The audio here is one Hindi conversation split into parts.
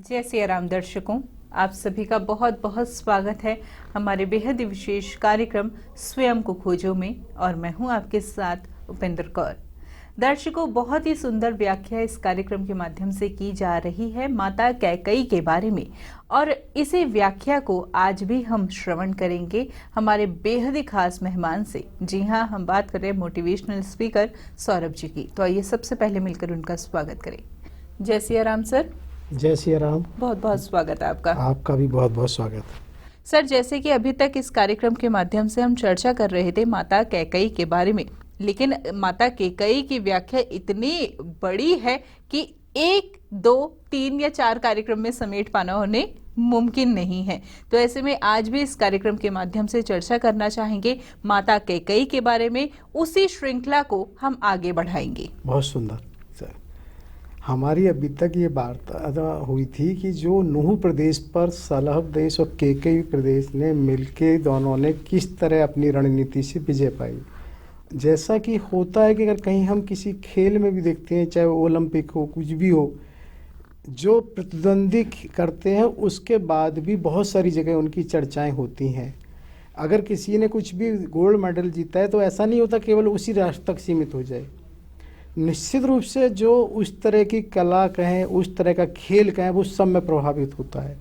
जय सिया राम दर्शकों, आप सभी का बहुत बहुत स्वागत है हमारे बेहद ही विशेष कार्यक्रम स्वयं को खोजो में। और मैं हूं आपके साथ उपेंद्र कौर। दर्शकों, बहुत ही सुंदर व्याख्या इस कार्यक्रम के माध्यम से की जा रही है माता कैकेयी के बारे में, और इसी व्याख्या को आज भी हम श्रवण करेंगे हमारे बेहद ही खास मेहमान से। जी हाँ, हम बात कर रहे हैं मोटिवेशनल स्पीकर सौरभ जी की। तो आइए सबसे पहले मिलकर उनका स्वागत करें। जय सिया राम सर। जय सिया राम। बहुत बहुत स्वागत है आपका। आपका भी बहुत बहुत स्वागत। सर, जैसे कि अभी तक इस कार्यक्रम के माध्यम से हम चर्चा कर रहे थे माता कैकेयी के बारे में, लेकिन माता कैकेयी की व्याख्या इतनी बड़ी है कि 1, 2, 3 या 4 कार्यक्रम में समेट पाना उन्हें मुमकिन नहीं है। तो ऐसे में आज भी इस कार्यक्रम के माध्यम से चर्चा करना चाहेंगे माता कैकेयी के बारे में। उसी श्रृंखला को हम आगे बढ़ाएंगे। बहुत सुंदर सर। हमारी अभी तक ये वार्ता हुई थी कि जो नूह प्रदेश पर सलभ देश और कैकेयी प्रदेश ने मिलके दोनों ने किस तरह अपनी रणनीति से विजय पाई। जैसा कि होता है कि अगर कहीं हम किसी खेल में भी देखते हैं, चाहे वो ओलंपिक हो, कुछ भी हो, जो प्रतिद्वंदी करते हैं उसके बाद भी बहुत सारी जगह उनकी चर्चाएं होती हैं। अगर किसी ने कुछ भी गोल्ड मेडल जीता है तो ऐसा नहीं होता केवल उसी राष्ट्र तक सीमित हो जाए। निश्चित रूप से जो उस तरह की कला कहें, उस तरह का खेल कहें, वो सब में प्रभावित होता है।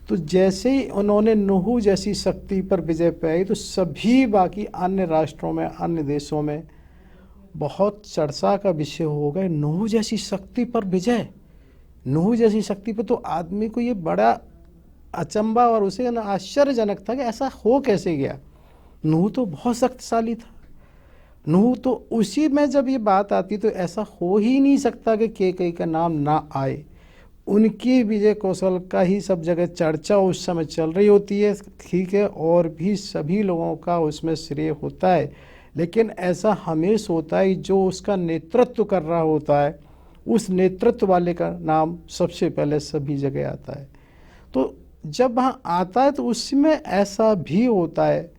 तो जैसे ही उन्होंने नूह जैसी शक्ति पर विजय पाई तो सभी बाकी अन्य राष्ट्रों में, अन्य देशों में बहुत चर्चा का विषय हो गए। नूह जैसी शक्ति पर विजय, नूह जैसी शक्ति पर तो आदमी को ये बड़ा अचंभा और उसे आश्चर्यजनक था कि ऐसा हो कैसे गया। नूह तो बहुत शक्तिशाली था। नूह तो उसी में जब ये बात आती तो ऐसा हो ही नहीं सकता कि कैकेयी का नाम ना आए। उनकी विजय कौशल का ही सब जगह चर्चा उस समय चल रही होती है, ठीक है, और भी सभी लोगों का उसमें श्रेय होता है। लेकिन ऐसा हमेशा होता है जो उसका नेतृत्व कर रहा होता है, उस नेतृत्व वाले का नाम सबसे पहले सभी जगह आता है। तो जब वहाँ आता है तो उसमें ऐसा भी होता है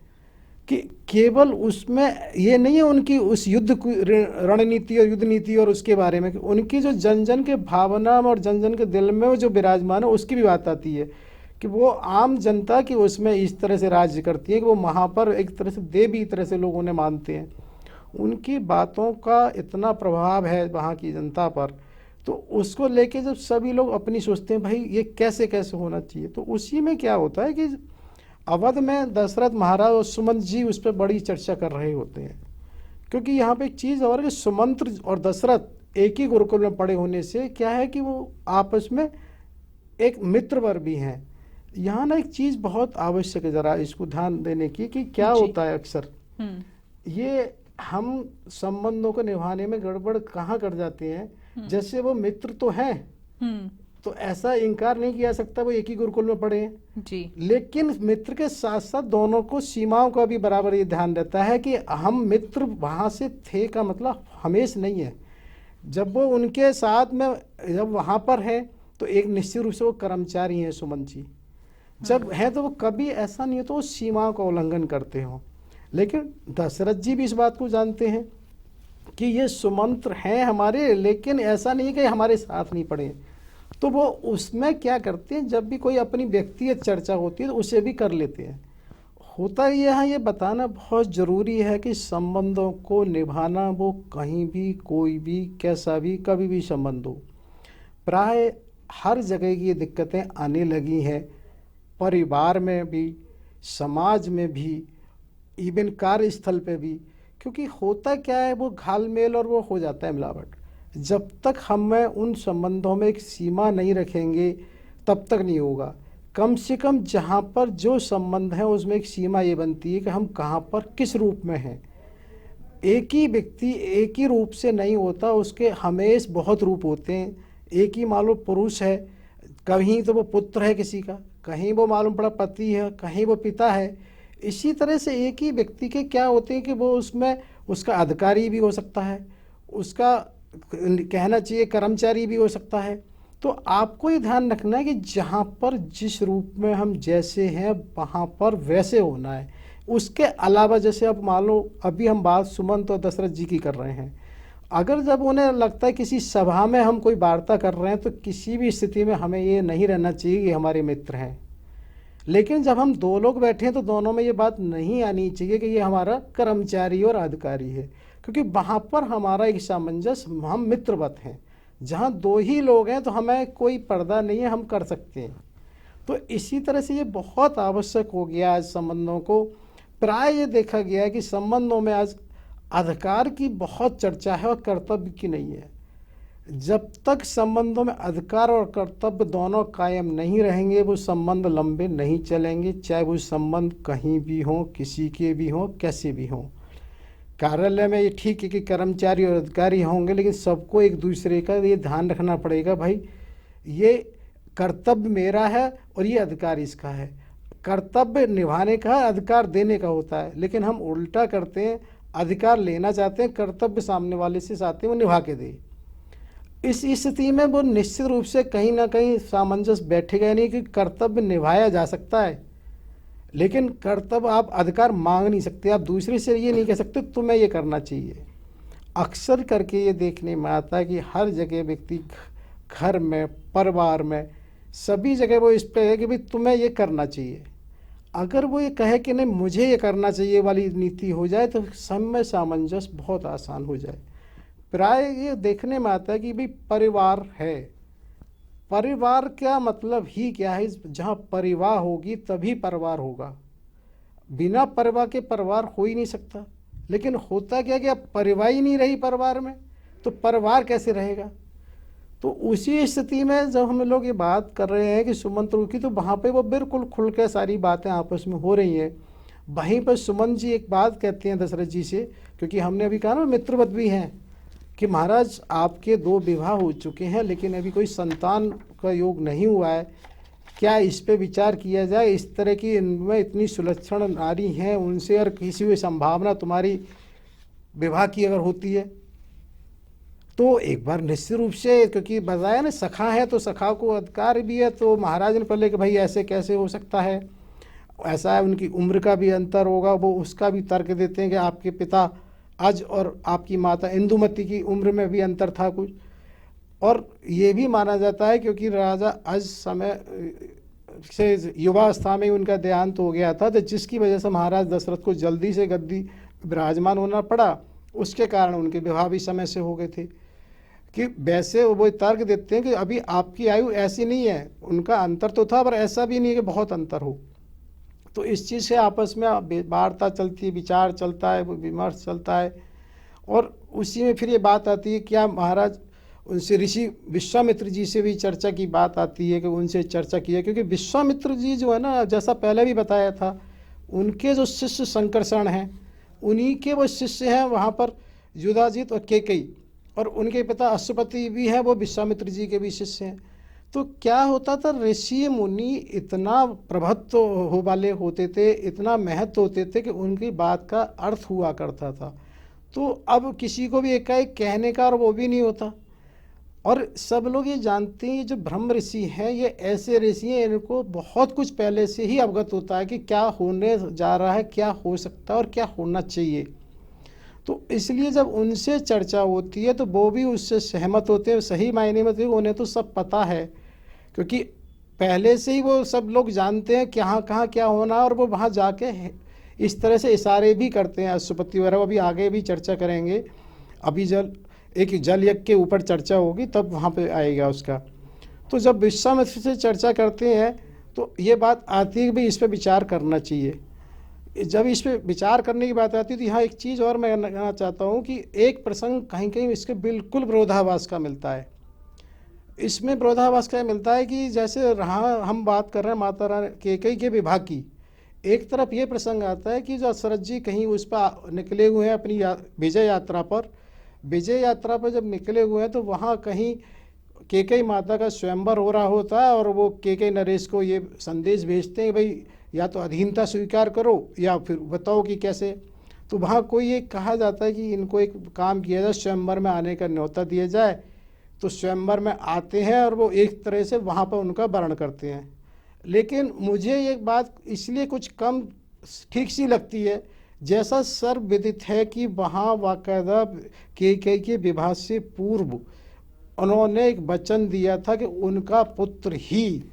कि केवल उसमें ये नहीं है उनकी उस युद्ध रणनीति और युद्ध नीति और उसके बारे में, उनकी जो जन जन के भावना में और जन जन के दिल में वो जो विराजमान है उसकी भी बात आती है कि वो आम जनता की उसमें इस तरह से राज्य करती है कि वो वहाँ पर एक तरह से देवी तरह से लोग उन्हें मानते हैं। उनकी बातों का इतना प्रभाव है वहाँ की जनता पर, तो उसको लेके जब सभी लोग अपनी सोचते हैं भाई ये कैसे कैसे होना चाहिए, तो उसी में क्या होता है कि अवध में दशरथ महाराज और सुमंत जी उस पर बड़ी चर्चा कर रहे होते हैं। क्योंकि यहाँ पे एक चीज़ और कि सुमंत और दशरथ एक ही गुरुकुल में पढ़े होने से क्या है कि वो आपस में एक मित्रवर भी हैं। यहाँ ना एक चीज़ बहुत आवश्यक है, ज़रा इसको ध्यान देने की कि क्या होता है अक्सर ये हम संबंधों को निभाने में गड़बड़ कहाँ कर जाते हैं। जैसे वो मित्र तो हैं, तो ऐसा इनकार नहीं किया सकता वो एक ही गुरुकुल में पढ़े हैं जी, लेकिन मित्र के साथ साथ दोनों को सीमाओं का भी बराबर ये ध्यान रहता है कि हम मित्र वहाँ से थे का मतलब हमेशा नहीं है। जब वो उनके साथ में जब वहाँ पर है तो एक निश्चित रूप से वो कर्मचारी हैं सुमन जी, जब है तो वो कभी ऐसा नहीं है तो वो सीमाओं का उल्लंघन करते हों। लेकिन दशरथ जी भी इस बात को जानते हैं कि ये सुमंत्र हैं हमारे, लेकिन ऐसा नहीं है कि हमारे साथ नहीं पढ़े। तो वो उसमें क्या करते हैं, जब भी कोई अपनी व्यक्तिगत चर्चा होती है तो उसे भी कर लेते हैं। होता ही यहाँ ये बताना बहुत ज़रूरी है कि संबंधों को निभाना वो कहीं भी, कोई भी, कैसा भी, कभी भी संबंध हो, प्राय हर जगह की ये दिक्कतें आने लगी हैं। परिवार में भी, समाज में भी, इवन कार्यस्थल पे भी। क्योंकि होता क्या है, वो घालमेल और वो हो जाता है मिलावट। जब तक हमें उन संबंधों में एक सीमा नहीं रखेंगे तब तक नहीं होगा। कम से कम जहाँ पर जो संबंध है उसमें एक सीमा ये बनती है कि हम कहाँ पर किस रूप में हैं। एक ही व्यक्ति एक ही रूप से नहीं होता, उसके हमेशा बहुत रूप होते हैं। एक ही मालूम पुरुष है, कहीं तो वो पुत्र है किसी का, कहीं वो मालूम पड़ा पति है, कहीं वो पिता है। इसी तरह से एक ही व्यक्ति के क्या होते हैं कि वो उसमें उसका अधिकारी भी हो सकता है, उसका कहना चाहिए कर्मचारी भी हो सकता है। तो आपको ये ध्यान रखना है कि जहाँ पर जिस रूप में हम जैसे हैं वहाँ पर वैसे होना है। उसके अलावा जैसे अब मान लो अभी हम बात सुमंत और दशरथ जी की कर रहे हैं, अगर जब उन्हें लगता है किसी सभा में हम कोई वार्ता कर रहे हैं तो किसी भी स्थिति में हमें ये नहीं रहना चाहिए कि हमारे मित्र हैं। लेकिन जब हम दो लोग बैठे हैं तो दोनों में ये बात नहीं आनी चाहिए कि ये हमारा कर्मचारी और अधिकारी है, क्योंकि वहाँ पर हमारा एक सामंजस्य, हम मित्रवत हैं। जहाँ दो ही लोग हैं तो हमें कोई पर्दा नहीं है, हम कर सकते हैं। तो इसी तरह से ये बहुत आवश्यक हो गया आज संबंधों को। प्राय ये देखा गया है कि संबंधों में आज अधिकार की बहुत चर्चा है और कर्तव्य की नहीं है। जब तक संबंधों में अधिकार और कर्तव्य दोनों कायम नहीं रहेंगे वो संबंध लंबे नहीं चलेंगे, चाहे वो संबंध कहीं भी हों, किसी के भी हों, कैसे भी हों। कार्यालय में ये ठीक है कि कर्मचारी और अधिकारी होंगे, लेकिन सबको एक दूसरे का ये ध्यान रखना पड़ेगा, भाई ये कर्तव्य मेरा है और ये अधिकार इसका है। कर्तव्य निभाने का, अधिकार देने का होता है, लेकिन हम उल्टा करते हैं, अधिकार लेना चाहते हैं, कर्तव्य सामने वाले से चाहते हैं वो निभा के दे। इस स्थिति में वो निश्चित रूप से कहीं ना कहीं सामंजस्य बैठेगा नहीं कि कर्तव्य निभाया जा सकता है, लेकिन कर्तव्य आप अधिकार मांग नहीं सकते। आप दूसरे से ये नहीं कह सकते तुम्हें ये करना चाहिए। अक्सर करके ये देखने में आता है कि हर जगह व्यक्ति घर में, परिवार में, सभी जगह वो इस पे है कि भाई तुम्हें ये करना चाहिए। अगर वो ये कहे कि नहीं मुझे ये करना चाहिए वाली नीति हो जाए तो सब में सामंजस्य बहुत आसान हो जाए। प्राय ये देखने में आता है कि भाई परिवार है, परिवार क्या मतलब ही क्या है। जहाँ परिवार होगी तभी परिवार होगा, बिना परिवार के परिवार हो ही नहीं सकता। लेकिन होता क्या कि अब परिवार ही नहीं रही परिवार में तो परिवार कैसे रहेगा। तो उसी स्थिति में जब हम लोग ये बात कर रहे हैं कि सुमन की, तो वहाँ पे वो बिल्कुल खुल के सारी बातें आपस में हो रही हैं। वहीं पर सुमन जी एक बात कहते हैं दशरथ जी से, क्योंकि हमने अभी कहा ना मित्रवत भी हैं, कि महाराज आपके 2 विवाह हो चुके हैं लेकिन अभी कोई संतान का योग नहीं हुआ है, क्या इस पे विचार किया जाए। इस तरह की इनमें इतनी सुलक्षण नारी हैं, उनसे और किसी भी संभावना तुम्हारी विवाह की अगर होती है तो एक बार निश्चित रूप से, क्योंकि बताया ना सखा है तो सखा को अधिकार भी है। तो महाराज ने पहले कि भाई ऐसे कैसे हो सकता है, ऐसा है, उनकी उम्र का भी अंतर होगा। वो उसका भी तर्क देते हैं कि आपके पिता अज और आपकी माता इंदुमती की उम्र में भी अंतर था कुछ। और ये भी माना जाता है क्योंकि राजा अज समय से युवावस्था में उनका देहांत हो गया था, तो जिसकी वजह से महाराज दशरथ को जल्दी से गद्दी विराजमान होना पड़ा। उसके कारण उनके विवाह भी समय से हो गए थे। कि वैसे वो तर्क देते हैं कि अभी आपकी आयु ऐसी नहीं है, उनका अंतर तो था पर ऐसा भी नहीं है कि बहुत अंतर हो। तो इस चीज़ से आपस में वार्ता चलती है, विचार चलता है, विमर्श चलता है। और उसी में फिर ये बात आती है क्या महाराज उनसे ऋषि विश्वामित्र जी से भी चर्चा की बात आती है कि उनसे चर्चा की है, क्योंकि विश्वामित्र जी जो है ना, जैसा पहले भी बताया था, उनके जो शिष्य संकर्षण हैं उन्हीं के वो शिष्य हैं वहाँ पर युधाजित और केकई, और उनके पिता अश्वपति भी हैं, वो विश्वामित्र जी के भी शिष्य हैं। तो क्या होता था, ऋषि मुनि इतना प्रभुत्व हो वाले होते थे, इतना महत्व होते थे कि उनकी बात का अर्थ हुआ करता था। तो अब किसी को भी एकाएक कहने का और वो भी नहीं होता। और सब लोग ये जानते हैं जो ब्रह्म ऋषि हैं ये ऐसे ऋषि हैं, इनको बहुत कुछ पहले से ही अवगत होता है कि क्या होने जा रहा है, क्या हो सकता है और क्या होना चाहिए। तो इसलिए जब उनसे चर्चा होती है तो वो भी उससे सहमत होते हैं। सही मायने में तो उन्हें तो सब पता है, क्योंकि पहले से ही वो सब लोग जानते हैं कहाँ कहाँ क्या होना, और वो वहाँ जाके इस तरह से इशारे भी करते हैं। अश्वपति वगैरह अभी आगे भी चर्चा करेंगे, अभी एक जल यज्ञ के ऊपर चर्चा होगी तब वहाँ पे आएगा उसका। तो जब विश्वामित्र से चर्चा करते हैं तो ये बात आती है कि भाई इस पर विचार करना चाहिए। जब इस पर विचार करने की बात आती है तो यहाँ एक चीज़ और मैं कहना चाहता हूँ कि एक प्रसंग कहीं कहीं इसके बिल्कुल विरोधाभास का मिलता है। इसमें विरोधाभास का मिलता है कि जैसे रहा हम बात कर रहे हैं माता रानी कैकेयी के विवाह की, एक तरफ ये प्रसंग आता है कि जो दशरथ जी कहीं उस पर निकले हुए हैं अपनी विजय यात्रा पर। विजय यात्रा पर जब निकले हुए हैं तो वहाँ कहीं कैकेयी माता का स्वयंवर हो रहा होता है, और वो कैकेयी नरेश को ये संदेश भेजते हैं भाई या तो अधीनता स्वीकार करो या फिर बताओ कि कैसे। तो वहाँ कोई ये कहा जाता है कि इनको एक काम किया जाए, स्वयंवर में आने का न्योता दिया जाए। तो स्वयंवर में आते हैं और वो एक तरह से वहाँ पर उनका वर्ण करते हैं। लेकिन मुझे ये बात इसलिए कुछ कम ठीक सी लगती है, जैसा सर्वविदित है कि वहाँ बाकायदा कैकेयी के विवाह से पूर्व उन्होंने एक वचन दिया था कि उनका पुत्र ही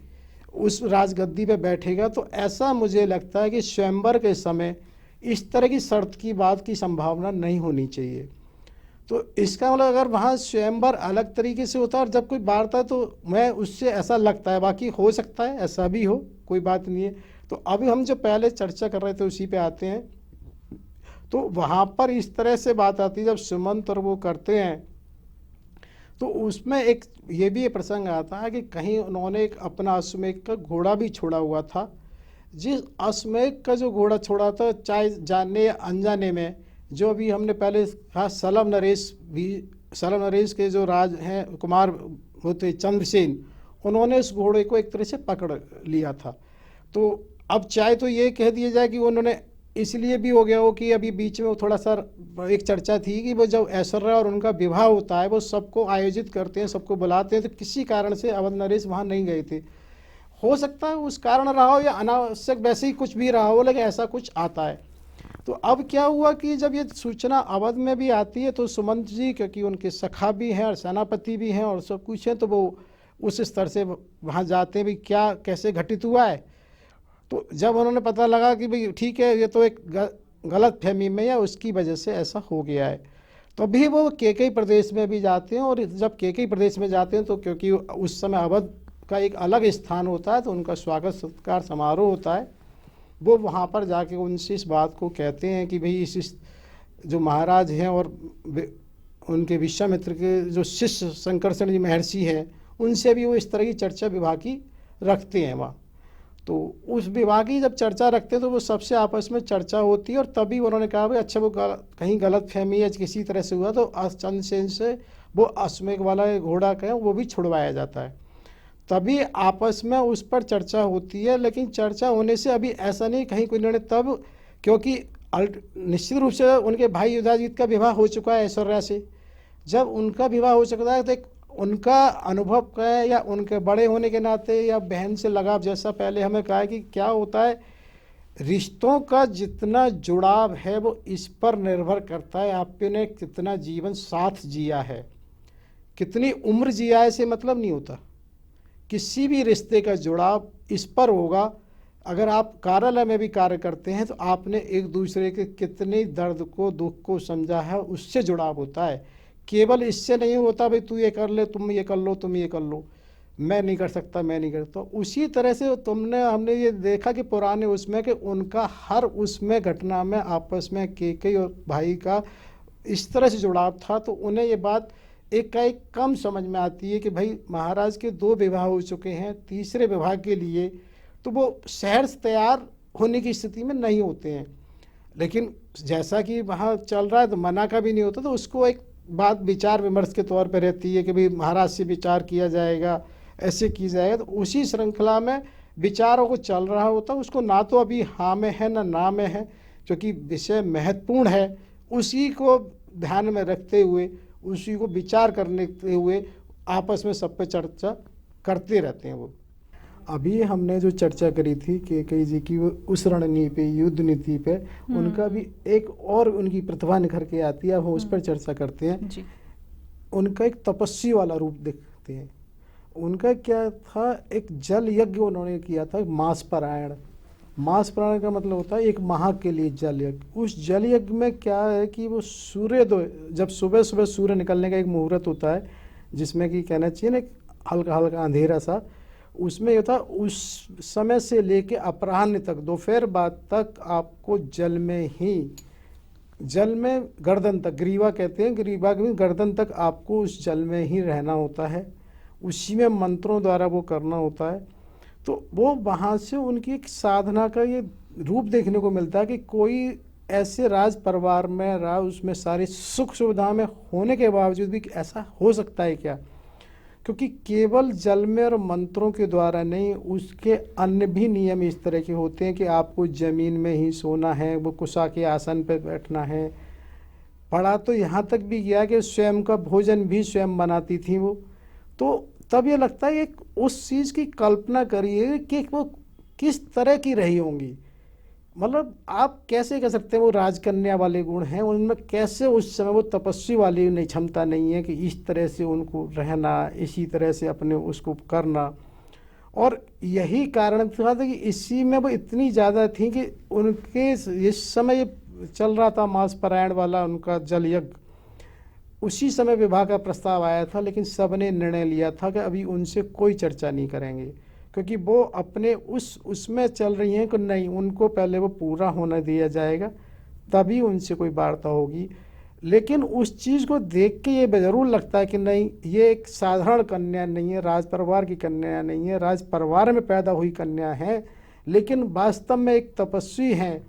उस राजगद्दी पे बैठेगा। तो ऐसा मुझे लगता है कि स्वयंवर के समय इस तरह की शर्त की बात की संभावना नहीं होनी चाहिए। तो इसका मतलब अगर वहाँ स्वयंवर अलग तरीके से होता है और जब कोई बांटता है तो मैं उससे ऐसा लगता है, बाकी हो सकता है ऐसा भी हो, कोई बात नहीं है। तो अभी हम जो पहले चर्चा कर रहे थे उसी पे आते हैं। तो वहाँ पर इस तरह से बात आती है जब सुमंत और वो करते हैं तो उसमें एक ये भी प्रसंग आता है कि कहीं उन्होंने एक अपना अश्वमेध का घोड़ा भी छोड़ा हुआ था। जिस अश्वमेध का जो घोड़ा छोड़ा था, चाहे जानने या अनजाने में, जो अभी हमने पहले कहा सलभ नरेश के जो राज हैं कुमार होते चंद्रसेन, उन्होंने उस घोड़े को एक तरह से पकड़ लिया था। तो अब चाहे तो ये कह दिया जाए कि उन्होंने इसलिए भी हो गया हो कि अभी बीच में थोड़ा सा एक चर्चा थी कि वो जब ऐश्वर्या और उनका विवाह होता है वो सबको आयोजित करते हैं, सबको बुलाते हैं, तो किसी कारण से अवध नरेश वहाँ नहीं गए थे। हो सकता है उस कारण रहा हो या अनावश्यक वैसे ही कुछ भी रहा हो, लेकिन ऐसा कुछ आता है। तो अब क्या हुआ कि जब ये सूचना अवध में भी आती है तो सुमंत जी, क्योंकि उनके सखा भी हैं और सेनापति भी हैं और सब कुछ है, तो वो उस स्तर से वहाँ जाते हैं भी क्या कैसे घटित हुआ है। तो जब उन्होंने पता लगा कि भाई ठीक है ये तो एक गलत फहमी में या उसकी वजह से ऐसा हो गया है, तो अभी वो कैकेयी प्रदेश में भी जाते हैं। और जब कैकेयी प्रदेश में जाते हैं तो क्योंकि उस समय अवध का एक अलग स्थान होता है तो उनका स्वागत सत्कार समारोह होता है। वो वहाँ पर जाके उनसे इस बात को कहते हैं कि भाई इस जो महाराज हैं और उनके विश्वामित्र के जो शिष्य संकर्षण जी महर्षि हैं, उनसे भी वो इस तरह की चर्चा विवाह की रखते हैं वहाँ। तो उस विवाह की जब चर्चा रखते हैं तो वो सबसे आपस में चर्चा होती है और तभी उन्होंने कहा भाई अच्छा वो कहीं गलत फहमी या किसी तरह से हुआ तो चंद्रसेन से वो अश्वमेध वाला घोड़ा कहें वो भी छुड़वाया जाता है। तभी आपस में उस पर चर्चा होती है। लेकिन चर्चा होने से अभी ऐसा नहीं कहीं कोई निर्णय, तब क्योंकि निश्चित रूप से उनके भाई युधाजीत का विवाह हो चुका है ऐश्वर्या से। जब उनका विवाह हो चुका है तो एक उनका अनुभव क्या है या उनके बड़े होने के नाते या बहन से लगाव, जैसा पहले हमें कहा है कि क्या होता है रिश्तों का जितना जुड़ाव है वो इस पर निर्भर करता है आपने कितना जीवन साथ जिया है, कितनी उम्र जिया है, से मतलब नहीं होता। किसी भी रिश्ते का जुड़ाव इस पर होगा। अगर आप कार्यालय में भी कार्य करते हैं तो आपने एक दूसरे के कितने दर्द को दुख को समझा है, उससे जुड़ाव होता है। केवल इससे नहीं होता भाई तू ये कर ले, तुम ये कर लो, तुम ये कर लो, मैं नहीं कर सकता, मैं नहीं करता। उसी तरह से हमने ये देखा कि पुराने उसमें कि उनका हर उसमें घटना में आपस में कैकेयी और भाई का इस तरह से जुड़ाव था। तो उन्हें ये बात एक कम समझ में आती है कि भाई महाराज के 2 विवाह हो चुके हैं, तीसरे विवाह के लिए तो वो शहर से तैयार होने की स्थिति में नहीं होते हैं। लेकिन जैसा कि वहाँ चल रहा है तो मना का भी नहीं होता, तो उसको एक बात विचार विमर्श के तौर पर रहती है कि भाई महाराज से विचार किया जाएगा, ऐसे की जाएगा। तो उसी श्रृंखला में विचारों को चल रहा होता, उसको ना तो अभी हाँ में है ना में है, क्योंकि विषय महत्वपूर्ण है। उसी को ध्यान में रखते हुए, उसी को विचार करने हुए आपस में सब पे चर्चा करते रहते हैं। वो अभी हमने जो चर्चा करी थी कैकेयी जी की उस रणनीति पे, युद्ध नीति पे, उनका भी एक और उनकी प्रतिभा निखर के आती है, वो उस पर चर्चा करते हैं जी। उनका एक तपस्वी वाला रूप देखते हैं। उनका क्या था, एक जल यज्ञ उन्होंने किया था, मास पारायण। मास पारायण का मतलब होता है एक माह के लिए जल यज्ञ। उस जल यज्ञ में क्या है कि वो सूर्योदय, जब सुबह सुबह सूर्य निकलने का एक मुहूर्त होता है जिसमें कि कहना चाहिए ना हल्का हल्का अंधेरा सा, उसमें ये था उस समय से लेके अपराह्न तक, दोपहर बाद तक आपको जल में गर्दन तक, ग्रीवा कहते हैं, ग्रीवा के गर्दन तक आपको उस जल में ही रहना होता है। उसी में मंत्रों द्वारा वो करना होता है। तो वो वहाँ से उनकी एक साधना का ये रूप देखने को मिलता है कि कोई ऐसे राज परिवार में रहा, उसमें सारी सुख सुविधा में होने के बावजूद भी ऐसा हो सकता है क्या? क्योंकि केवल जल में और मंत्रों के द्वारा नहीं, उसके अन्य भी नियम इस तरह के होते हैं कि आपको ज़मीन में ही सोना है, वो कुशा के आसन पर बैठना है। पढ़ा तो यहाँ तक भी गया कि स्वयं का भोजन भी स्वयं बनाती थी वो। तो तब ये लगता है कि उस चीज़ की कल्पना करिए कि वो किस तरह की रही होंगी। मतलब आप कैसे कह सकते हैं वो राजकन्या वाले गुण हैं उनमें, कैसे उस समय वो तपस्वी वाली नहीं क्षमता नहीं है कि इस तरह से उनको रहना, इसी तरह से अपने उसको करना। और यही कारण था कि इसी में वो इतनी ज़्यादा थी कि उनके इस समय ये चल रहा था मास पारायण वाला उनका जल यज्ञ, उसी समय विवाह का प्रस्ताव आया था, लेकिन सबने निर्णय लिया था कि अभी उनसे कोई चर्चा नहीं करेंगे, क्योंकि वो अपने उसमें चल रही हैं कि नहीं, उनको पहले वो पूरा होने दिया जाएगा तभी उनसे कोई वार्ता होगी। लेकिन उस चीज़ को देख के ये ज़रूर लगता है कि नहीं, ये एक साधारण कन्या नहीं है, राज परिवार की कन्या नहीं है, राज परिवार में पैदा हुई कन्या है, लेकिन वास्तव में एक तपस्वी हैं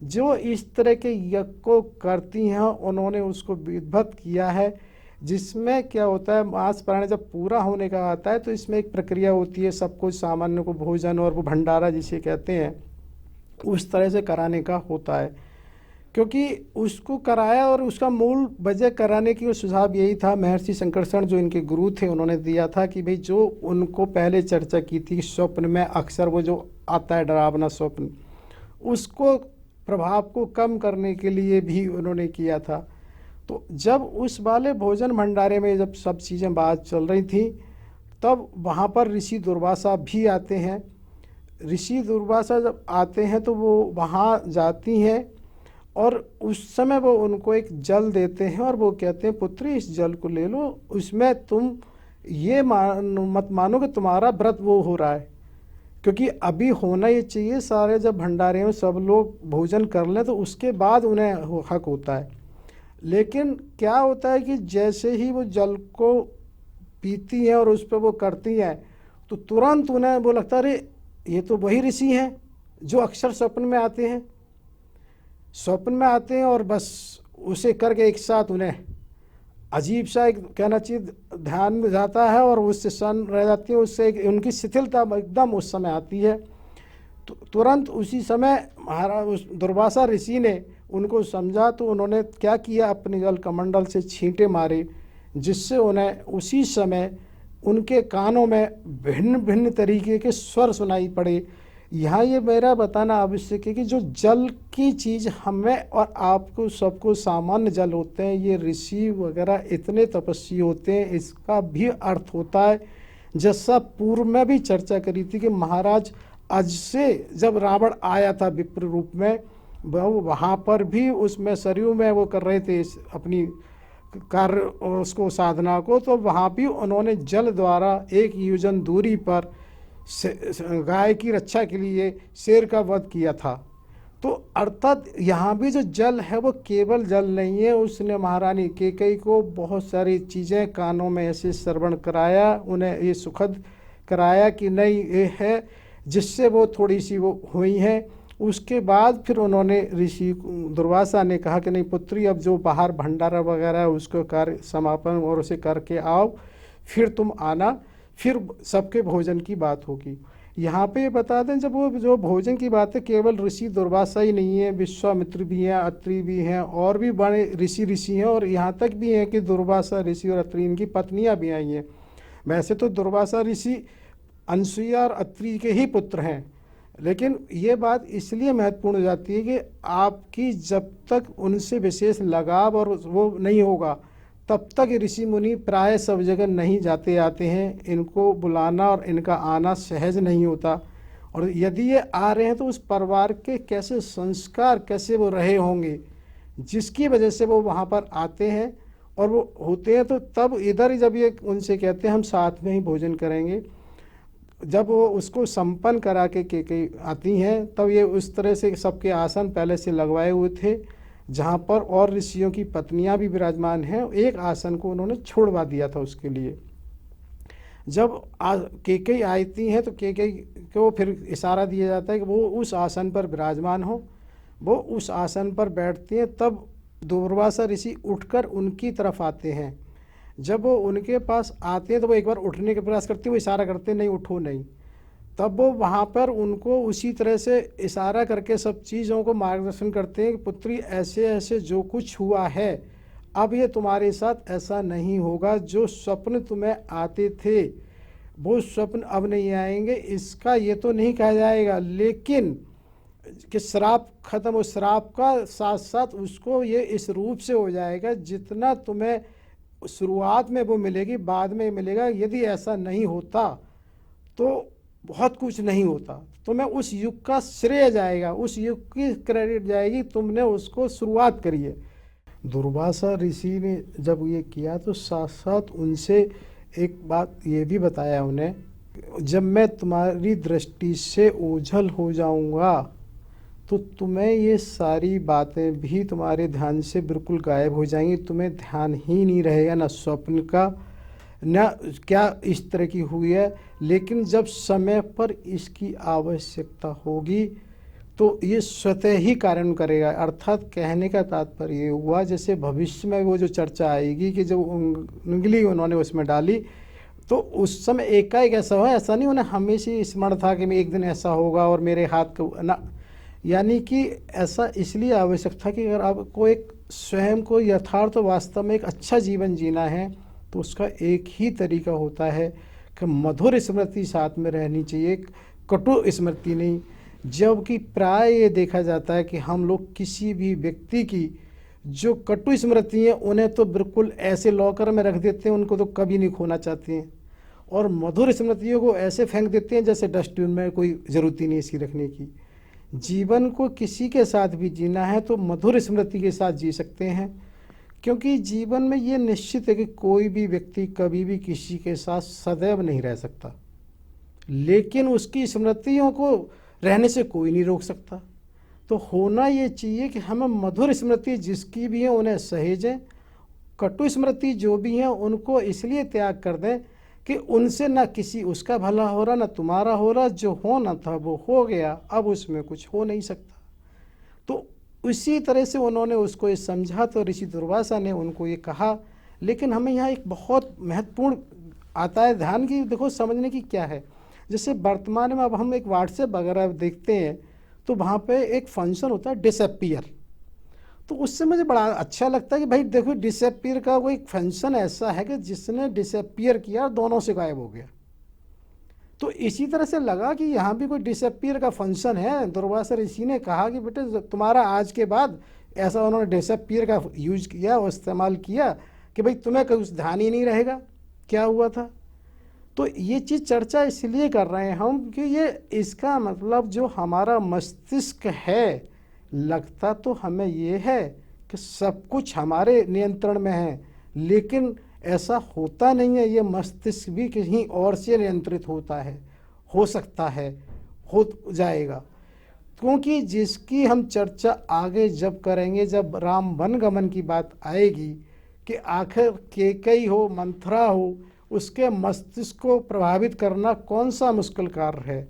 जो इस तरह के यज्ञ को करती हैं। उन्होंने उसको विधिवत किया है, जिसमें क्या होता है, मास पारायण जब पूरा होने का आता है तो इसमें एक प्रक्रिया होती है, सब कुछ सामान्य को भोजन और वो भंडारा जिसे कहते हैं उस तरह से कराने का होता है। क्योंकि उसको कराया और उसका मूल वजह कराने की सुझाव यही था, महर्षि संकर्षण जो इनके गुरु थे उन्होंने दिया था कि भाई जो उनको पहले चर्चा की थी स्वप्न में अक्सर वो जो आता है डरावना स्वप्न, उसको प्रभाव को कम करने के लिए भी उन्होंने किया था। तो जब उस वाले भोजन भंडारे में जब सब चीज़ें बात चल रही थी तब वहाँ पर ऋषि दुर्वासा भी आते हैं। ऋषि दुर्वासा जब आते हैं तो वो वहाँ जाती हैं और उस समय वो उनको एक जल देते हैं और वो कहते हैं पुत्री इस जल को ले लो, उसमें तुम ये मत मानो कि तुम्हारा व्रत वो हो रहा है, क्योंकि अभी होना ये चाहिए सारे जब भंडारे में सब लोग भोजन कर लें तो उसके बाद उन्हें हक होता है। लेकिन क्या होता है कि जैसे ही वो जल को पीती हैं और उस पर वो करती हैं तो तुरंत उन्हें वो लगता है अरे ये तो वही ऋषि हैं जो अक्सर स्वप्न में आते हैं, स्वप्न में आते हैं और बस उसे करके एक साथ उन्हें अजीब सा एक कहना चाहिए ध्यान में जाता है और उससे सन रह जाती है, उससे उनकी शिथिलता एकदम उस समय आती है। तो तुरंत उसी समय महाराज उस दुर्वासा ऋषि ने उनको समझा तो उन्होंने क्या किया, अपने जल कमंडल से छींटे मारे, जिससे उन्हें उसी समय उनके कानों में भिन्न भिन्न तरीके के स्वर सुनाई पड़े। यहाँ ये मेरा बताना आवश्यक है कि जो जल की चीज़ हमें और आपको सबको सामान्य जल होते हैं, ये ऋषि वगैरह इतने तपस्वी होते हैं, इसका भी अर्थ होता है। जैसा पूर्व में भी चर्चा करी थी कि महाराज आज से जब रावण आया था विप्र रूप में, वो वहाँ पर भी उसमें सरयू में वो कर रहे थे अपनी कार्य उसको साधना को, तो वहाँ भी उन्होंने जल द्वारा एक योजन दूरी पर गाय की रक्षा के लिए शेर का वध किया था। तो अर्थात यहाँ भी जो जल है वो केवल जल नहीं है, उसने महारानी कैकेयी को बहुत सारी चीज़ें कानों में ऐसे श्रवण कराया, उन्हें ये सुखद कराया कि नहीं ये है, जिससे वो थोड़ी सी वो हुई हैं। उसके बाद फिर उन्होंने ऋषि दुर्वासा ने कहा कि नहीं पुत्री, अब जो बाहर भंडारा वगैरह है उसको कार्य समापन और उसे करके आओ, फिर तुम आना, फिर सबके भोजन की बात होगी। यहाँ पे ये बता दें, जब वो जो भोजन की बात है केवल ऋषि दुर्वासा ही नहीं है, विश्वामित्र भी हैं, अत्रि भी हैं, और भी बड़े ऋषि हैं, और यहाँ तक भी हैं कि दुर्वासा ऋषि और अत्रि इनकी पत्नियाँ भी आई हैं। वैसे तो दुर्वासा ऋषि अनसुईया और अत्रि के ही पुत्र हैं, लेकिन ये बात इसलिए महत्वपूर्ण हो जाती है कि आपकी जब तक उनसे विशेष लगाव और वो नहीं होगा तब तक ऋषि मुनि प्राय सब जगह नहीं जाते आते हैं, इनको बुलाना और इनका आना सहज नहीं होता। और यदि ये आ रहे हैं तो उस परिवार के कैसे संस्कार कैसे वो रहे होंगे, जिसकी वजह से वो वहाँ पर आते हैं और वो होते हैं। तो तब इधर जब ये उनसे कहते हैं हम साथ में ही भोजन करेंगे, जब वो उसको संपन्न करा के आती हैं तब ये उस तरह से सबके आसन पहले से लगवाए हुए थे, जहाँ पर और ऋषियों की पत्नियां भी विराजमान हैं। एक आसन को उन्होंने छोड़वा दिया था उसके लिए। जब कैकेयी आती हैं तो कैकेयी को फिर इशारा दिया जाता है कि वो उस आसन पर विराजमान हो, वो उस आसन पर बैठती हैं। तब दुर्वासा ऋषि उठकर उनकी तरफ आते हैं। जब वो उनके पास आते हैं तो वो एक बार उठने का प्रयास करते हैं, वो इशारा करते नहीं उठो नहीं। तब वो वहाँ पर उनको उसी तरह से इशारा करके सब चीज़ों को मार्गदर्शन करते हैं कि पुत्री ऐसे ऐसे जो कुछ हुआ है अब ये तुम्हारे साथ ऐसा नहीं होगा, जो स्वप्न तुम्हें आते थे वो स्वप्न अब नहीं आएंगे। इसका ये तो नहीं कहा जाएगा, लेकिन कि श्राप खत्म हो, श्राप का साथ साथ उसको ये इस रूप से हो जाएगा जितना तुम्हें शुरुआत में वो मिलेगी बाद में मिलेगा। यदि ऐसा नहीं होता तो बहुत कुछ नहीं होता, तुम्हें उस युग का श्रेय जाएगा, उस युग की क्रेडिट जाएगी, तुमने उसको शुरुआत करी है। दुर्वासा ऋषि ने जब ये किया तो साथ साथ उनसे एक बात ये भी बताया उन्हें, जब मैं तुम्हारी दृष्टि से ओझल हो जाऊंगा तो तुम्हें ये सारी बातें भी तुम्हारे ध्यान से बिल्कुल गायब हो जाएंगी, तुम्हें ध्यान ही नहीं रहेगा, ना स्वप्न का न क्या इस तरह की हुई है। लेकिन जब समय पर इसकी आवश्यकता होगी तो ये स्वतः ही कारण करेगा। अर्थात कहने का तात्पर्य ये हुआ जैसे भविष्य में वो जो चर्चा आएगी कि जब उंगली उन्होंने उसमें डाली तो उस समय एकाएक ऐसा हो, ऐसा नहीं उन्हें हमेशा स्मरण था कि मैं एक दिन ऐसा होगा और मेरे हाथ को ना, यानी कि ऐसा इसलिए आवश्यक था कि अगर आपको एक स्वयं को यथार्थ वास्तव में एक अच्छा जीवन जीना है तो उसका एक ही तरीका होता है कि मधुर स्मृति साथ में रहनी चाहिए, कटु स्मृति नहीं। जबकि प्राय ये देखा जाता है कि हम लोग किसी भी व्यक्ति की जो कटु स्मृति हैं उन्हें तो बिल्कुल ऐसे लॉकर में रख देते हैं, उनको तो कभी नहीं खोना चाहते हैं, और मधुर स्मृतियों को ऐसे फेंक देते हैं जैसे डस्टबिन में, कोई ज़रूरत ही नहीं इसकी रखने की। जीवन को किसी के साथ भी जीना है तो मधुर स्मृति के साथ जी सकते हैं, क्योंकि जीवन में ये निश्चित है कि कोई भी व्यक्ति कभी भी किसी के साथ सदैव नहीं रह सकता, लेकिन उसकी स्मृतियों को रहने से कोई नहीं रोक सकता। तो होना ये चाहिए कि हमें मधुर स्मृति जिसकी भी है उन्हें सहेजें, कटु स्मृति जो भी हैं उनको इसलिए त्याग कर दें कि उनसे ना किसी उसका भला हो रहा ना तुम्हारा हो रहा, जो होना था वो हो गया, अब उसमें कुछ हो नहीं सकता। तो उसी तरह से उन्होंने उसको ये समझा तो ऋषि दुर्वासा ने उनको ये कहा। लेकिन हमें यहाँ एक बहुत महत्वपूर्ण आता है ध्यान की, देखो समझने की क्या है। जैसे वर्तमान में अब हम एक व्हाट्सएप वगैरह देखते हैं तो वहाँ पे एक फंक्शन होता है डिसअपीयर, तो उससे मुझे बड़ा अच्छा लगता है कि भाई देखो डिसअपीयर का कोई फंक्शन ऐसा है कि जिसने डिसअपीयर किया दोनों से गायब हो गया। तो इसी तरह से लगा कि यहाँ भी कोई डिसअपीयर का फंक्शन है। दुर्वासा ऋषि ने कहा कि बेटे तुम्हारा आज के बाद ऐसा, उन्होंने डिसअपीयर का यूज किया और इस्तेमाल किया कि भाई तुम्हें कुछ ध्यान ही नहीं रहेगा क्या हुआ था। तो ये चीज़ चर्चा इसलिए कर रहे हैं हम कि ये इसका मतलब जो हमारा मस्तिष्क है, लगता तो हमें ये है कि सब कुछ हमारे नियंत्रण में है, लेकिन ऐसा होता नहीं है। ये मस्तिष्क भी कहीं और से नियंत्रित होता है, हो सकता है, हो जाएगा। क्योंकि जिसकी हम चर्चा आगे जब करेंगे, जब राम वनगमन की बात आएगी कि आखिर केकई हो मंथरा हो, उसके मस्तिष्क को प्रभावित करना कौन सा मुश्किल कार्य है।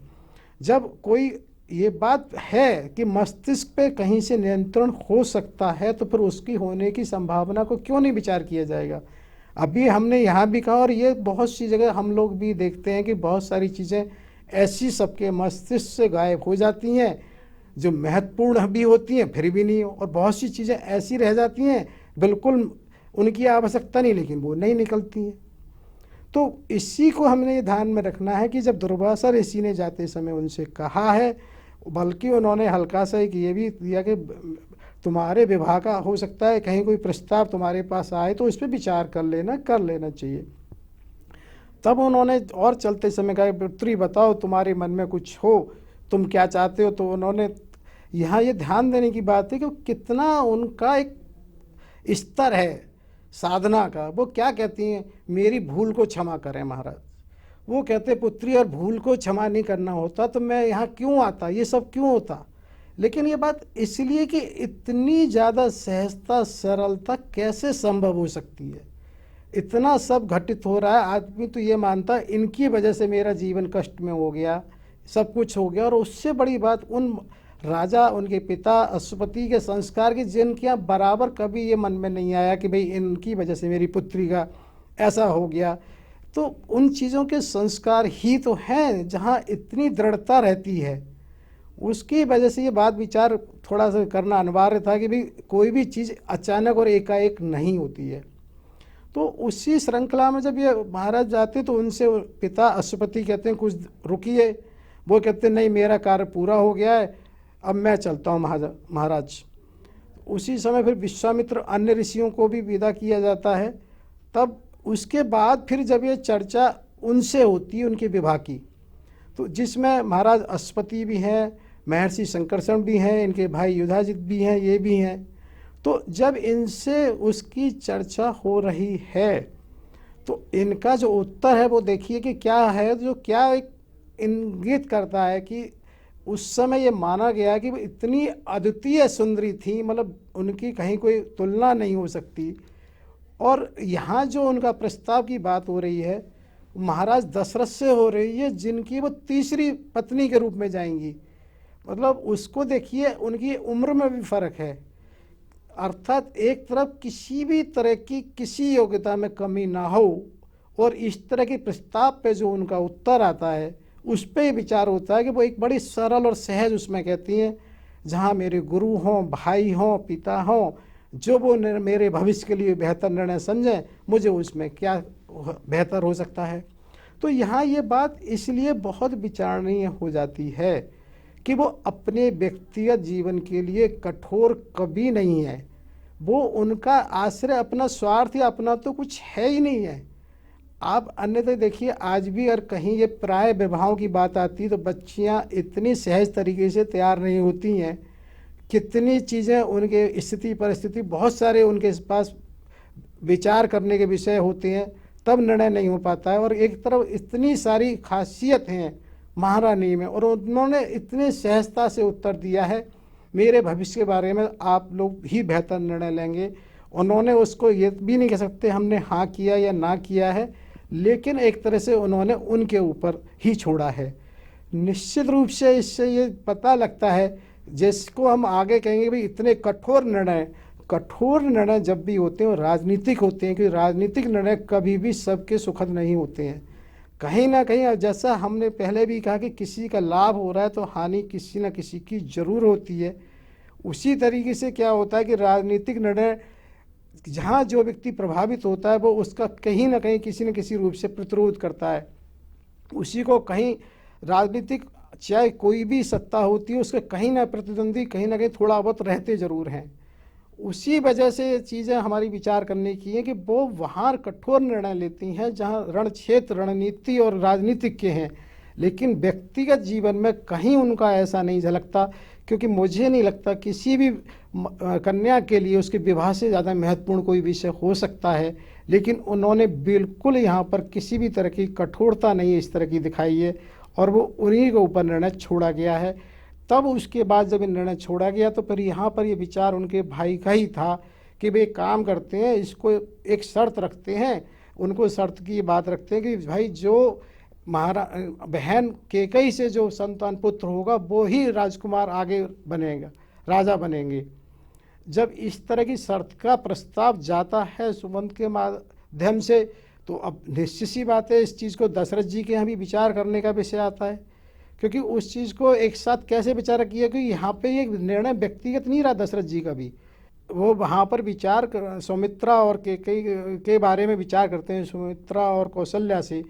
जब कोई ये बात है कि मस्तिष्क पे कहीं से नियंत्रण हो सकता है तो फिर उसकी होने की संभावना को क्यों नहीं विचार किया जाएगा। अभी हमने यहाँ भी कहा, और ये बहुत सी जगह हम लोग भी देखते हैं कि बहुत सारी चीज़ें ऐसी सबके मस्तिष्क से गायब हो जाती हैं जो महत्वपूर्ण भी होती हैं फिर भी नहीं हो, और बहुत सी चीज़ें ऐसी रह जाती हैं बिल्कुल उनकी आवश्यकता नहीं लेकिन वो नहीं निकलती हैं। तो इसी को हमने ये ध्यान में रखना है कि जब दुर्वासा ऋषि ने जाते समय उनसे कहा है, बल्कि उन्होंने हल्का सा एक ये भी दिया कि तुम्हारे विवाह का हो सकता है कहीं कोई प्रस्ताव तुम्हारे पास आए तो इस पर विचार कर लेना चाहिए। तब उन्होंने और चलते समय कहा पुत्री बताओ तुम्हारे मन में कुछ हो, तुम क्या चाहते हो। तो उन्होंने यहाँ ये ध्यान देने की बात है कि कितना उनका एक स्तर है साधना का। वो क्या कहती हैं, मेरी भूल को क्षमा करें महाराज। वो कहते पुत्री और भूल को क्षमा नहीं करना होता तो मैं यहाँ क्यों आता, ये सब क्यों होता। लेकिन ये बात इसलिए कि इतनी ज़्यादा सहजता सरलता कैसे संभव हो सकती है। इतना सब घटित हो रहा है, आदमी तो ये मानता है इनकी वजह से मेरा जीवन कष्ट में हो गया, सब कुछ हो गया। और उससे बड़ी बात उन राजा, उनके पिता अश्वपति के संस्कार की जिनके यहाँ बराबर कभी ये मन में नहीं आया कि भाई इनकी वजह से मेरी पुत्री का ऐसा हो गया। तो उन चीज़ों के संस्कार ही तो हैं जहाँ इतनी दृढ़ता रहती है। उसकी वजह से ये बात विचार थोड़ा सा करना अनिवार्य था कि भाई कोई भी चीज़ अचानक और एकाएक नहीं होती है। तो उसी श्रृंखला में जब ये महाराज जाते तो उनसे पिता अश्वपति कहते हैं कुछ रुकिए। वो कहते नहीं मेरा कार्य पूरा हो गया है, अब मैं चलता हूँ महाराज। उसी समय फिर विश्वामित्र अन्य ऋषियों को भी विदा किया जाता है। तब उसके बाद फिर जब ये चर्चा उनसे होती है, उनके विवाह की, तो जिसमें महाराज अश्वति भी हैं, महर्षि संकर्षण भी हैं, इनके भाई युधाजित भी हैं, ये भी हैं। तो जब इनसे उसकी चर्चा हो रही है तो इनका जो उत्तर है वो देखिए कि क्या है, जो क्या एक इंगित करता है कि उस समय ये माना गया कि वो इतनी अद्वितीय सुंदरी थी, मतलब उनकी कहीं कोई तुलना नहीं हो सकती। और यहाँ जो उनका प्रस्ताव की बात हो रही है महाराज दशरथ से हो रही है, जिनकी वो तीसरी पत्नी के रूप में जाएंगी। मतलब उसको देखिए, उनकी उम्र में भी फर्क है। अर्थात एक तरफ किसी भी तरह की किसी योग्यता में कमी ना हो, और इस तरह के प्रस्ताव पे जो उनका उत्तर आता है उस पर ही विचार होता है कि वो एक बड़ी सरल और सहज उसमें कहती हैं, जहाँ मेरे गुरु हों, भाई हों, पिता हों, जो वो मेरे भविष्य के लिए बेहतर निर्णय समझें, मुझे उसमें क्या बेहतर हो सकता है। तो यहाँ ये बात इसलिए बहुत विचारणीय हो जाती है कि वो अपने व्यक्तिगत जीवन के लिए कठोर कभी नहीं है। वो उनका आश्रय अपना स्वार्थ या अपना तो कुछ है ही नहीं है। आप अन्यथा देखिए, आज भी अगर कहीं ये प्राय विवाहों की बात आती है तो बच्चियाँ इतनी सहज तरीके से तैयार नहीं होती हैं। कितनी चीज़ें उनके स्थिति परिस्थिति, बहुत सारे उनके पास विचार करने के विषय होते हैं, तब निर्णय नहीं हो पाता है। और एक तरफ इतनी सारी खासियत हैं महारानी में, और उन्होंने इतने सहजता से उत्तर दिया है, मेरे भविष्य के बारे में आप लोग ही बेहतर निर्णय लेंगे। उन्होंने उसको ये भी नहीं कह सकते हमने हाँ किया या ना किया है, लेकिन एक तरह से उन्होंने उनके ऊपर ही छोड़ा है। निश्चित रूप से इससे ये पता लगता है, जिसको हम आगे कहेंगे भाई इतने कठोर निर्णय जब भी होते हैं वो राजनीतिक होते हैं, क्योंकि राजनीतिक निर्णय कभी भी सबके सुखद नहीं होते हैं। कहीं ना कहीं, जैसा हमने पहले भी कहा कि किसी का लाभ हो रहा है तो हानि किसी न किसी की ज़रूर होती है। उसी तरीके से क्या होता है कि राजनीतिक निर्णय जहाँ जो व्यक्ति प्रभावित होता है वो उसका कहीं ना कहीं किसी न किसी रूप से प्रतिरोध करता है। उसी को कहीं राजनीतिक, चाहे कोई भी सत्ता होती है, उसके कहीं ना प्रतिद्वंदी कहीं ना कहीं थोड़ा बहुत रहते ज़रूर हैं। उसी वजह से ये चीज़ें हमारी विचार करने की है कि वो वहाँ कठोर निर्णय लेती हैं जहाँ रण क्षेत्र रणनीति और राजनीतिक के हैं, लेकिन व्यक्तिगत जीवन में कहीं उनका ऐसा नहीं झलकता। क्योंकि मुझे नहीं लगता किसी भी कन्या के लिए उसके विवाह से ज़्यादा महत्वपूर्ण कोई विषय हो सकता है, लेकिन उन्होंने बिल्कुल यहाँ पर किसी भी तरह की कठोरता नहीं इस तरह की दिखाई है, और वो उन्हीं के ऊपर निर्णय छोड़ा गया है। तब उसके बाद जब निर्णय छोड़ा गया तो फिर यहाँ पर ये विचार उनके भाई का ही था कि वे काम करते हैं, इसको एक शर्त रखते हैं। उनको शर्त की बात रखते हैं कि भाई जो बहन केकई से जो संतान पुत्र होगा वो ही राजकुमार आगे बनेगा, राजा बनेंगे। जब इस तरह की शर्त का प्रस्ताव जाता है सुमंत के माध्यम से, तो अब निश्चित सी बात है इस चीज़ को दशरथ जी के यहाँ भी विचार करने का विषय आता है। क्योंकि उस चीज़ को एक साथ कैसे विचार किया, कि यहाँ पे ये निर्णय व्यक्तिगत नहीं रहा दशरथ जी का भी, वो वहाँ पर विचार सुमित्रा और केकई के बारे में विचार करते हैं, सुमित्रा और कौशल्या से।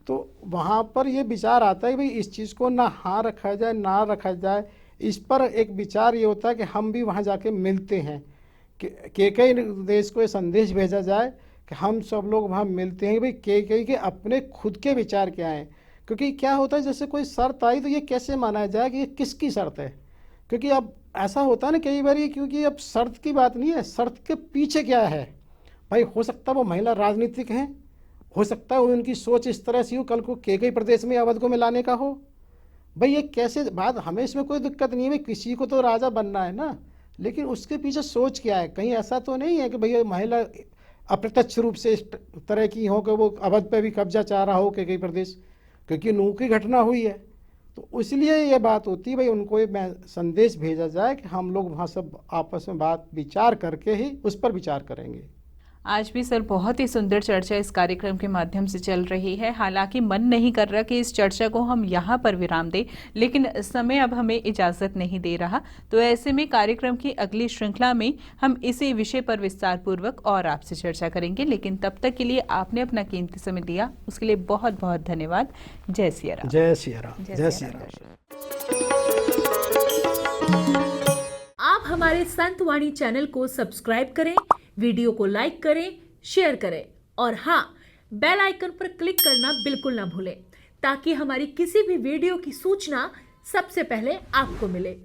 तो वहाँ पर ये विचार आता है कि भाई इस चीज़ को ना हाँ रखा जाए ना रखा जाए, इस पर एक विचार ये होता है कि हम भी वहाँ जाके मिलते हैं, केकई देश को ये संदेश भेजा जाए कि हम सब लोग वहाँ मिलते हैं। भाई केकई के अपने खुद के विचार क्या हैं, क्योंकि क्या होता है जैसे कोई शर्त आई तो ये कैसे माना जाए कि ये किसकी शर्त है। क्योंकि अब ऐसा होता है ना कई बार, क्योंकि अब शर्त की बात नहीं है, शर्त के पीछे क्या है। भाई हो सकता है वो महिला राजनीतिक हैं, हो सकता है उनकी सोच इस तरह से हो कल को केकई प्रदेश में अवध को मिलाने का हो। भाई ये कैसे बात, हमें इसमें कोई दिक्कत नहीं है, किसी को तो राजा बनना है ना, लेकिन उसके पीछे सोच क्या है। कहीं ऐसा तो नहीं है कि भैया महिला अप्रत्यक्ष रूप से इस तरह की हो कि वो अवध पे भी कब्जा चाह रहा हो केकई प्रदेश, क्योंकि नूह की घटना हुई है। तो इसलिए ये बात होती है भाई उनको ये संदेश भेजा जाए कि हम लोग वहाँ सब आपस में बात विचार करके ही उस पर विचार करेंगे। आज भी सर बहुत ही सुंदर चर्चा इस कार्यक्रम के माध्यम से चल रही है। हालांकि मन नहीं कर रहा कि इस चर्चा को हम यहाँ पर विराम दें, लेकिन समय अब हमें इजाज़त नहीं दे रहा। तो ऐसे में कार्यक्रम की अगली श्रृंखला में हम इसी विषय पर विस्तार पूर्वक और आपसे चर्चा करेंगे। लेकिन तब तक के लिए आपने अपना कीमती समय दिया, उसके लिए बहुत बहुत धन्यवाद। जय सिया राम। जय सिया राम। जय सिया राम। आप हमारे संतवाणी चैनल को सब्सक्राइब करें, वीडियो को लाइक करें, शेयर करें और हाँ, बेल आइकन पर क्लिक करना बिल्कुल ना भूलें ताकि हमारी किसी भी वीडियो की सूचना सबसे पहले आपको मिले।